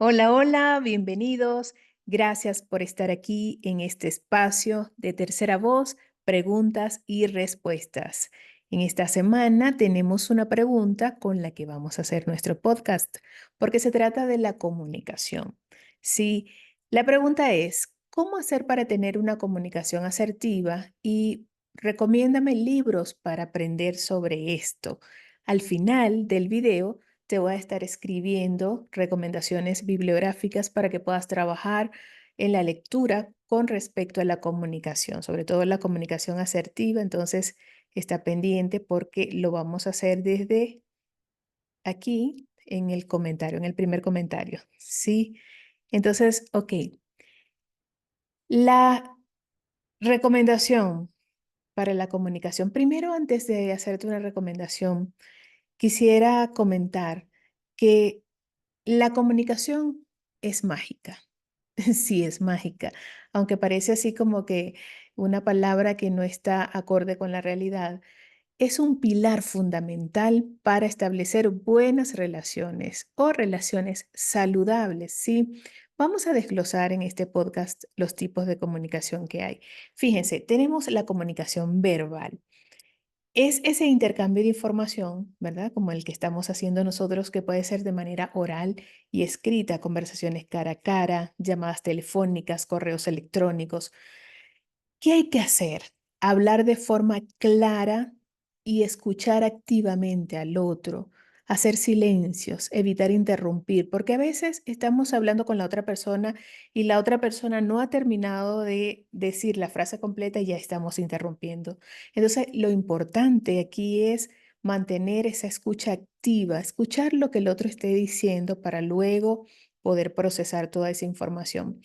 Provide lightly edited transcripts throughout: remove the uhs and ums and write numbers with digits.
Hola, hola, bienvenidos. Gracias por estar aquí en este espacio de Tercera Voz, preguntas y respuestas. En esta semana tenemos una pregunta con la que vamos a hacer nuestro podcast, porque se trata de la comunicación. Sí, la pregunta es, ¿cómo hacer para tener una comunicación asertiva? Y recomiéndame libros para aprender sobre esto. Al final del video te voy a estar escribiendo recomendaciones bibliográficas para que puedas trabajar en la lectura con respecto a la comunicación, sobre todo la comunicación asertiva. Entonces, está pendiente porque lo vamos a hacer desde aquí en el comentario, en el primer comentario. Sí. Entonces, ok. La recomendación para la comunicación. Primero, antes de hacerte una recomendación, quisiera comentar que la comunicación es mágica. Sí, es mágica, aunque parece así como que una palabra que no está acorde con la realidad. Es un pilar fundamental para establecer buenas relaciones o relaciones saludables, ¿sí? Vamos a desglosar en este podcast los tipos de comunicación que hay. Fíjense, tenemos la comunicación verbal. Es ese intercambio de información, ¿verdad? Como el que estamos haciendo nosotros, que puede ser de manera oral y escrita, conversaciones cara a cara, llamadas telefónicas, correos electrónicos. ¿Qué hay que hacer? Hablar de forma clara y escuchar activamente al otro, hacer silencios, evitar interrumpir, porque a veces estamos hablando con la otra persona y la otra persona no ha terminado de decir la frase completa y ya estamos interrumpiendo. Entonces, lo importante aquí es mantener esa escucha activa, escuchar lo que el otro esté diciendo para luego poder procesar toda esa información.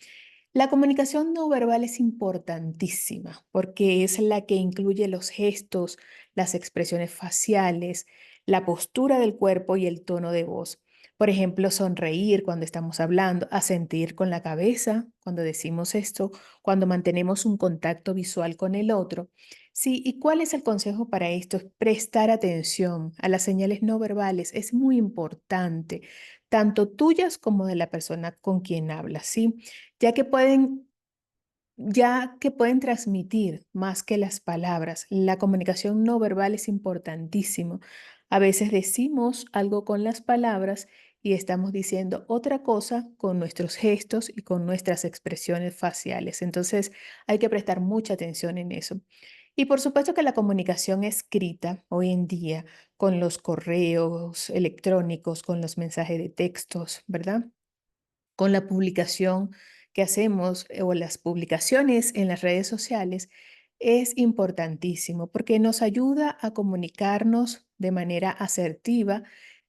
La comunicación no verbal es importantísima porque es la que incluye los gestos, las expresiones faciales, la postura del cuerpo y el tono de voz. Por ejemplo, sonreír cuando estamos hablando, asentir con la cabeza cuando decimos esto, cuando mantenemos un contacto visual con el otro. Sí, ¿y cuál es el consejo para esto? Es prestar atención a las señales no verbales. Es muy importante, tanto tuyas como de la persona con quien hablas, ¿sí? ya que pueden, ya que pueden transmitir más que las palabras. La comunicación no verbal es importantísimo. A veces decimos algo con las palabras y estamos diciendo otra cosa con nuestros gestos y con nuestras expresiones faciales. Entonces hay que prestar mucha atención en eso. Y por supuesto que la comunicación escrita hoy en día, con los correos electrónicos, con los mensajes de textos, ¿verdad? Con la publicación que hacemos o las publicaciones en las redes sociales es importantísimo porque nos ayuda a comunicarnos de manera asertiva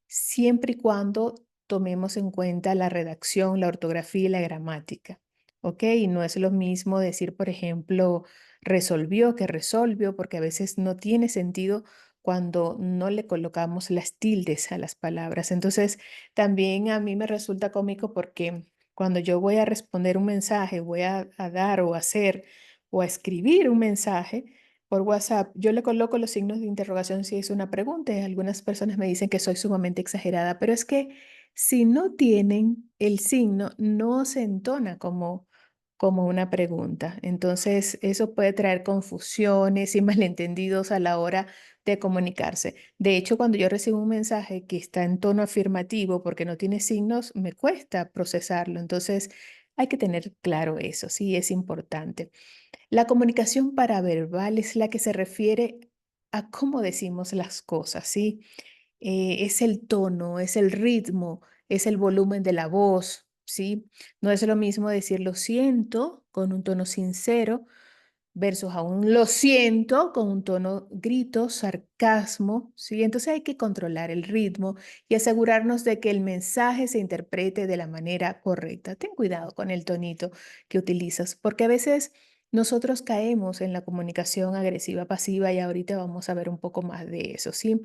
siempre y cuando tomemos en cuenta la redacción, la ortografía y la gramática. ¿Ok? Y no es lo mismo decir, por ejemplo, resolvió que resolvió, porque a veces no tiene sentido cuando no le colocamos las tildes a las palabras. Entonces, también a mí me resulta cómico porque cuando yo voy a responder un mensaje, voy a dar o hacer o a escribir un mensaje por WhatsApp, yo le coloco los signos de interrogación si es una pregunta. Y algunas personas me dicen que soy sumamente exagerada, pero es que si no tienen el signo, no se entona como una pregunta. Entonces, eso puede traer confusiones y malentendidos a la hora de comunicarse. De hecho, cuando yo recibo un mensaje que está en tono afirmativo porque no tiene signos, me cuesta procesarlo. Entonces, hay que tener claro eso, sí, es importante. La comunicación paraverbal es la que se refiere a cómo decimos las cosas, ¿sí? Es el tono, es el ritmo, es el volumen de la voz, ¿sí? No es lo mismo decir lo siento con un tono sincero versus a un lo siento con un tono grito, sarcasmo, ¿sí? Entonces hay que controlar el ritmo y asegurarnos de que el mensaje se interprete de la manera correcta. Ten cuidado con el tonito que utilizas, porque a veces nosotros caemos en la comunicación agresiva pasiva y ahorita vamos a ver un poco más de eso, ¿sí?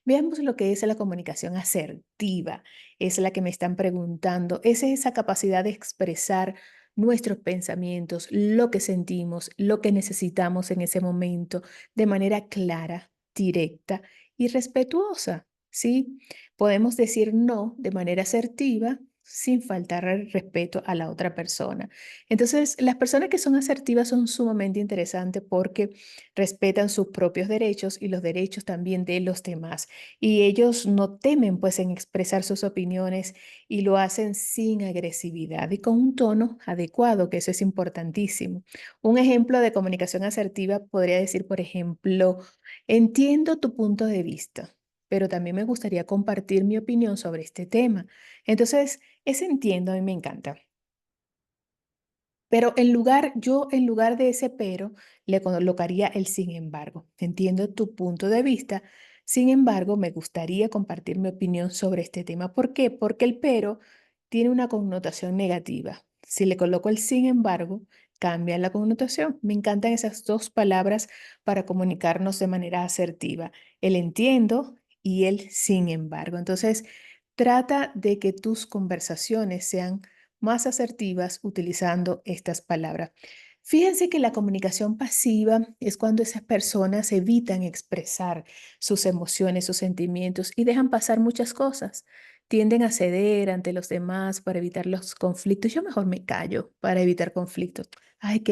Veamos lo que es la comunicación asertiva, es la que me están preguntando, es esa capacidad de expresar nuestros pensamientos, lo que sentimos, lo que necesitamos en ese momento, de manera clara, directa y respetuosa, ¿sí? Podemos decir no de manera asertiva sin faltar el respeto a la otra persona. Entonces, las personas que son asertivas son sumamente interesantes porque respetan sus propios derechos y los derechos también de los demás. Y ellos no temen pues en expresar sus opiniones y lo hacen sin agresividad y con un tono adecuado, que eso es importantísimo. Un ejemplo de comunicación asertiva podría decir, por ejemplo, entiendo tu punto de vista, pero también me gustaría compartir mi opinión sobre este tema. Entonces, ese entiendo a mí me encanta. Pero yo en lugar de ese pero, le colocaría el sin embargo. Entiendo tu punto de vista, sin embargo, me gustaría compartir mi opinión sobre este tema. ¿Por qué? Porque el pero tiene una connotación negativa. Si le coloco el sin embargo, cambia la connotación. Me encantan esas dos palabras para comunicarnos de manera asertiva. El entiendo y el sin embargo. Entonces, trata de que tus conversaciones sean más asertivas utilizando estas palabras. Fíjense que la comunicación pasiva es cuando esas personas evitan expresar sus emociones, sus sentimientos y dejan pasar muchas cosas. Tienden a ceder ante los demás para evitar los conflictos. Yo mejor me callo para evitar conflictos. Ay,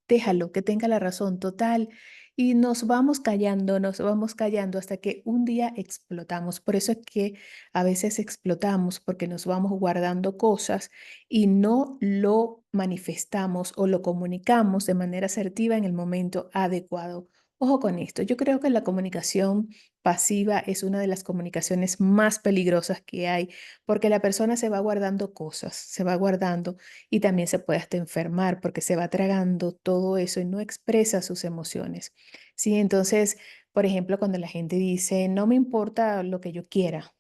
déjalo, que tenga la razón total. Y nos vamos callando hasta que un día explotamos. Por eso es que a veces explotamos porque nos vamos guardando cosas y no lo manifestamos o lo comunicamos de manera asertiva en el momento adecuado. Ojo con esto, yo creo que la comunicación pasiva es una de las comunicaciones más peligrosas que hay porque la persona se va guardando cosas, se va guardando y también se puede hasta enfermar porque se va tragando todo eso y no expresa sus emociones. Sí, entonces, por ejemplo, cuando la gente dice, no me importa lo que yo quiera,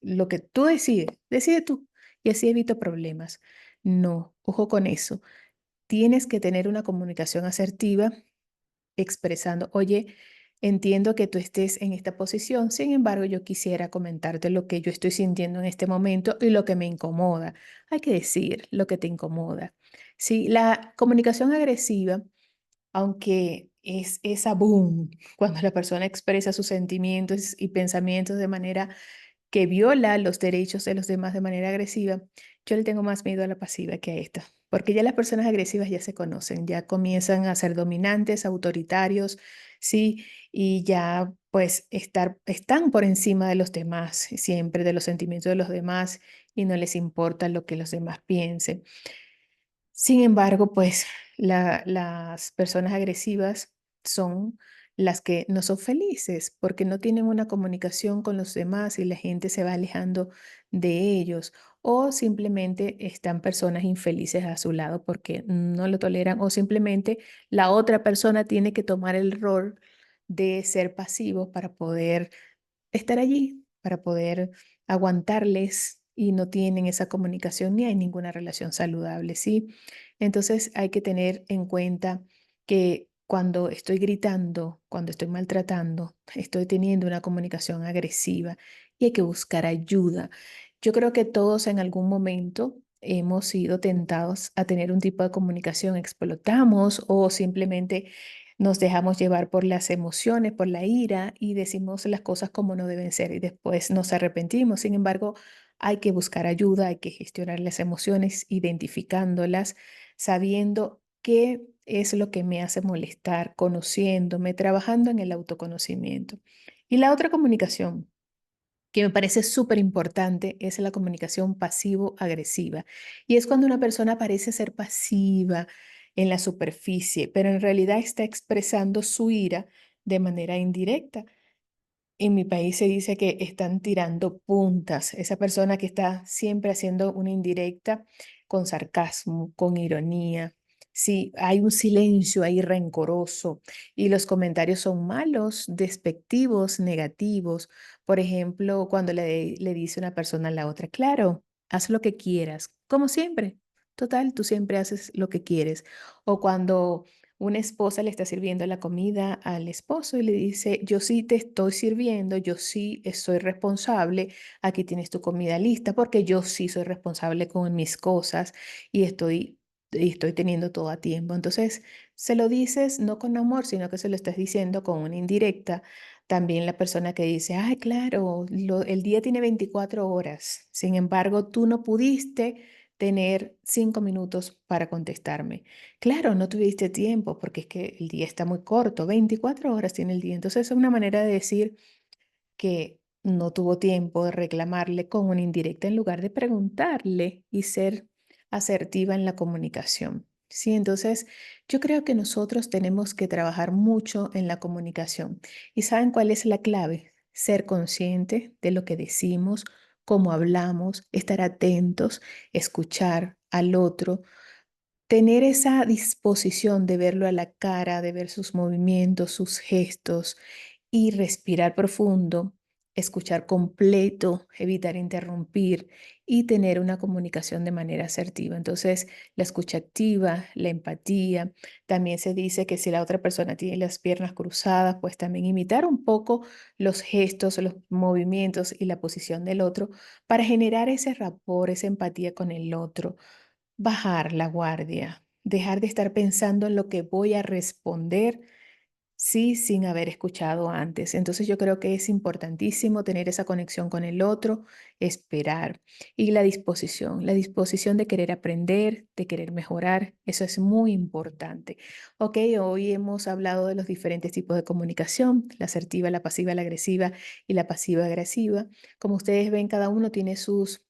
lo que tú decides, decide tú y así evito problemas. No, ojo con eso. Tienes que tener una comunicación asertiva expresando, oye, entiendo que tú estés en esta posición, sin embargo, yo quisiera comentarte lo que yo estoy sintiendo en este momento y lo que me incomoda. Hay que decir lo que te incomoda. Sí, la comunicación agresiva, aunque es esa boom, cuando la persona expresa sus sentimientos y pensamientos de manera que viola los derechos de los demás de manera agresiva, yo le tengo más miedo a la pasiva que a esta, porque ya las personas agresivas ya se conocen, ya comienzan a ser dominantes, autoritarios, sí, y ya pues están por encima de los demás, siempre de los sentimientos de los demás y no les importa lo que los demás piensen. Sin embargo, pues las personas agresivas son las que no son felices porque no tienen una comunicación con los demás y la gente se va alejando de ellos o simplemente están personas infelices a su lado porque no lo toleran o simplemente la otra persona tiene que tomar el rol de ser pasivo para poder estar allí, para poder aguantarles y no tienen esa comunicación ni hay ninguna relación saludable, ¿sí? Entonces hay que tener en cuenta que cuando estoy gritando, cuando estoy maltratando, estoy teniendo una comunicación agresiva y hay que buscar ayuda. Yo creo que todos en algún momento hemos sido tentados a tener un tipo de comunicación, explotamos o simplemente nos dejamos llevar por las emociones, por la ira y decimos las cosas como no deben ser y después nos arrepentimos. Sin embargo, hay que buscar ayuda, hay que gestionar las emociones, identificándolas, sabiendo qué es lo que me hace molestar, conociéndome, trabajando en el autoconocimiento. Y la otra comunicación que me parece súper importante es la comunicación pasivo-agresiva. Y es cuando una persona parece ser pasiva en la superficie, pero en realidad está expresando su ira de manera indirecta. En mi país se dice que están tirando puntas. Esa persona que está siempre haciendo una indirecta con sarcasmo, con ironía. Sí, hay un silencio ahí rencoroso y los comentarios son malos, despectivos, negativos. Por ejemplo, cuando le dice una persona a la otra, claro, haz lo que quieras, como siempre. Total, tú siempre haces lo que quieres. O cuando una esposa le está sirviendo la comida al esposo y le dice, yo sí te estoy sirviendo, yo sí soy responsable, aquí tienes tu comida lista porque yo sí soy responsable con mis cosas y estoy teniendo todo a tiempo. Entonces, se lo dices no con amor, sino que se lo estás diciendo con una indirecta También la persona que dice, ay, claro, el día tiene 24 horas. Sin embargo, tú no pudiste tener 5 minutos para contestarme. Claro, no tuviste tiempo porque es que el día está muy corto. 24 horas tiene el día. Entonces es una manera de decir que no tuvo tiempo de reclamarle con una indirecta en lugar de preguntarle y ser asertiva en la comunicación. Sí, entonces yo creo que nosotros tenemos que trabajar mucho en la comunicación. ¿Y saben cuál es la clave? Ser consciente de lo que decimos, cómo hablamos, estar atentos, escuchar al otro, tener esa disposición de verlo a la cara, de ver sus movimientos, sus gestos y respirar profundo, escuchar completo, evitar interrumpir y tener una comunicación de manera asertiva. Entonces, la escucha activa, la empatía, también se dice que si la otra persona tiene las piernas cruzadas, pues también imitar un poco los gestos, los movimientos y la posición del otro para generar ese rapport, esa empatía con el otro, bajar la guardia, dejar de estar pensando en lo que voy a responder, sí, sin haber escuchado antes. Entonces yo creo que es importantísimo tener esa conexión con el otro, esperar y la disposición de querer aprender, de querer mejorar, eso es muy importante. Ok, hoy hemos hablado de los diferentes tipos de comunicación, la asertiva, la pasiva, la agresiva y la pasiva agresiva. Como ustedes ven, cada uno tiene sus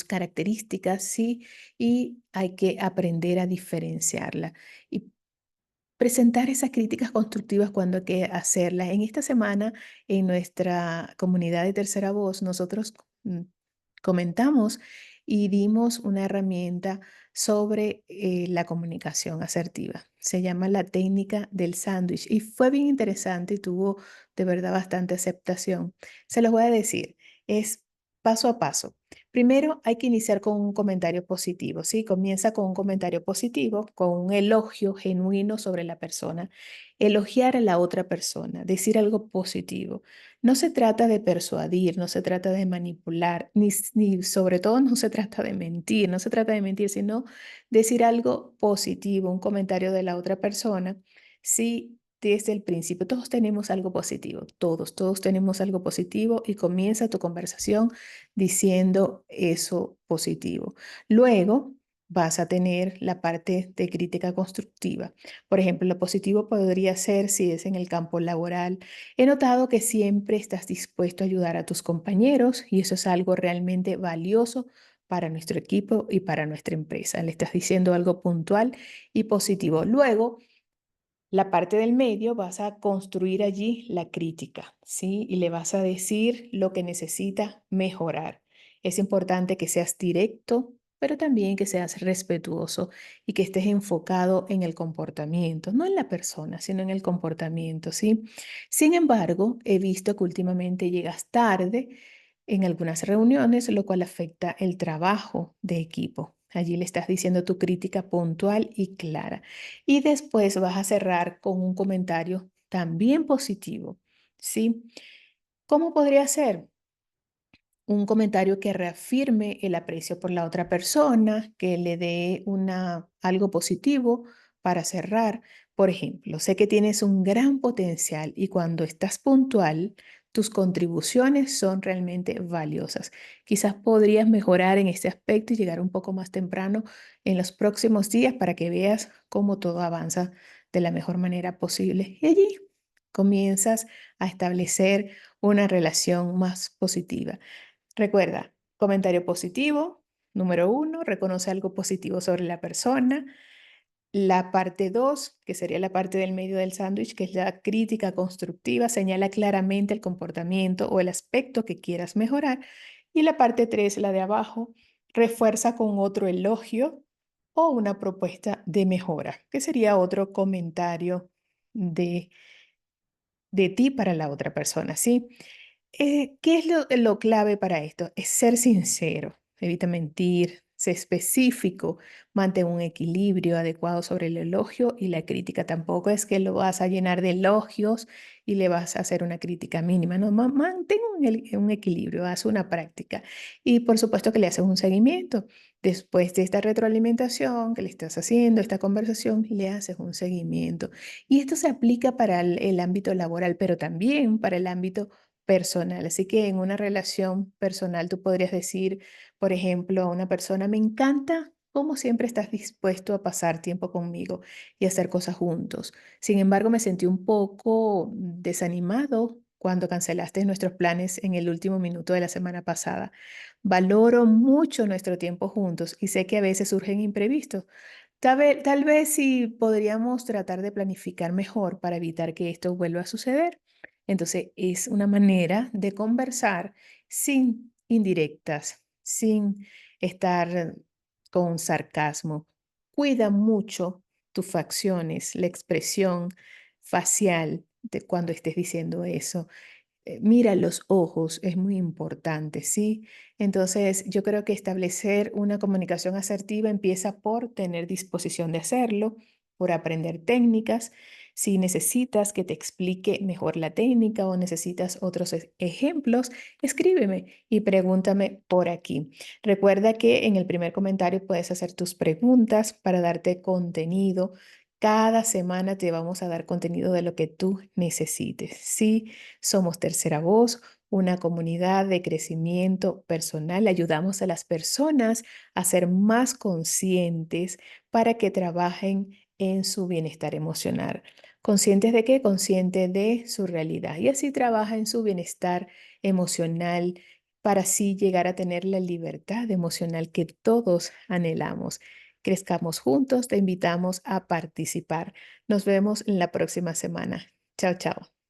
características, ¿sí? Y hay que aprender a diferenciarla y presentar esas críticas constructivas cuando hay que hacerlas. En esta semana, en nuestra comunidad de Tercera Voz, nosotros comentamos y dimos una herramienta sobre la comunicación asertiva. Se llama la técnica del sándwich y fue bien interesante y tuvo de verdad bastante aceptación. Se los voy a decir, es paso a paso. Primero hay que iniciar con un comentario positivo, ¿sí? Comienza con un comentario positivo, con un elogio genuino sobre la persona. Elogiar a la otra persona, decir algo positivo. No se trata de persuadir, no se trata de manipular, ni sobre todo no se trata de mentir, no se trata de mentir, sino decir algo positivo, un comentario de la otra persona. Sí, desde el principio todos tenemos algo positivo, todos tenemos algo positivo y comienza tu conversación diciendo eso positivo. Luego vas a tener la parte de crítica constructiva. Por ejemplo, lo positivo podría ser si es en el campo laboral. He notado que siempre estás dispuesto a ayudar a tus compañeros y eso es algo realmente valioso para nuestro equipo y para nuestra empresa. Le estás diciendo algo puntual y positivo. Luego, la parte del medio vas a construir allí la crítica, ¿sí? Y le vas a decir lo que necesita mejorar. Es importante que seas directo, pero también que seas respetuoso y que estés enfocado en el comportamiento, no en la persona, sino en el comportamiento, ¿sí? Sin embargo, he visto que últimamente llegas tarde en algunas reuniones, lo cual afecta el trabajo de equipo. Allí le estás diciendo tu crítica puntual y clara. Y después vas a cerrar con un comentario también positivo, ¿sí? ¿Cómo podría ser? Un comentario que reafirme el aprecio por la otra persona, que le dé algo positivo para cerrar. Por ejemplo, sé que tienes un gran potencial y cuando estás puntual, tus contribuciones son realmente valiosas. Quizás podrías mejorar en este aspecto y llegar un poco más temprano en los próximos días para que veas cómo todo avanza de la mejor manera posible. Y allí comienzas a establecer una relación más positiva. Recuerda, comentario positivo, número uno, reconoce algo positivo sobre la persona. La parte dos, que sería la parte del medio del sándwich, que es la crítica constructiva, señala claramente el comportamiento o el aspecto que quieras mejorar. Y la parte tres, la de abajo, refuerza con otro elogio o una propuesta de mejora, que sería otro comentario de, de ti para la otra persona, ¿sí? ¿Qué es lo clave para esto? Es ser sincero, evita mentir, sé específico, mantén un equilibrio adecuado sobre el elogio y la crítica. Tampoco es que lo vas a llenar de elogios y le vas a hacer una crítica mínima, no, mantén un equilibrio, haz una práctica y por supuesto que le haces un seguimiento. Después de esta retroalimentación que le estás haciendo, esta conversación, le haces un seguimiento. Y esto se aplica para el ámbito laboral, pero también para el ámbito personal. Así que en una relación personal tú podrías decir, por ejemplo, a una persona, me encanta cómo siempre estás dispuesto a pasar tiempo conmigo y hacer cosas juntos. Sin embargo, me sentí un poco desanimado cuando cancelaste nuestros planes en el último minuto de la semana pasada. Valoro mucho nuestro tiempo juntos y sé que a veces surgen imprevistos. Tal vez sí podríamos tratar de planificar mejor para evitar que esto vuelva a suceder. Entonces, es una manera de conversar sin indirectas, sin estar con sarcasmo. Cuida mucho tus facciones, la expresión facial de cuando estés diciendo eso. Mira los ojos, es muy importante, ¿sí? Entonces, yo creo que establecer una comunicación asertiva empieza por tener disposición de hacerlo, por aprender técnicas. Si necesitas que te explique mejor la técnica o necesitas otros ejemplos, escríbeme y pregúntame por aquí. Recuerda que en el primer comentario puedes hacer tus preguntas para darte contenido. Cada semana te vamos a dar contenido de lo que tú necesites, ¿sí? Somos Tercera Voz, una comunidad de crecimiento personal. Ayudamos a las personas a ser más conscientes para que trabajen en su bienestar emocional. ¿Conscientes de qué? Conscientes de su realidad. Y así trabaja en su bienestar emocional para así llegar a tener la libertad emocional que todos anhelamos. Crezcamos juntos, te invitamos a participar. Nos vemos en la próxima semana. Chao, chao.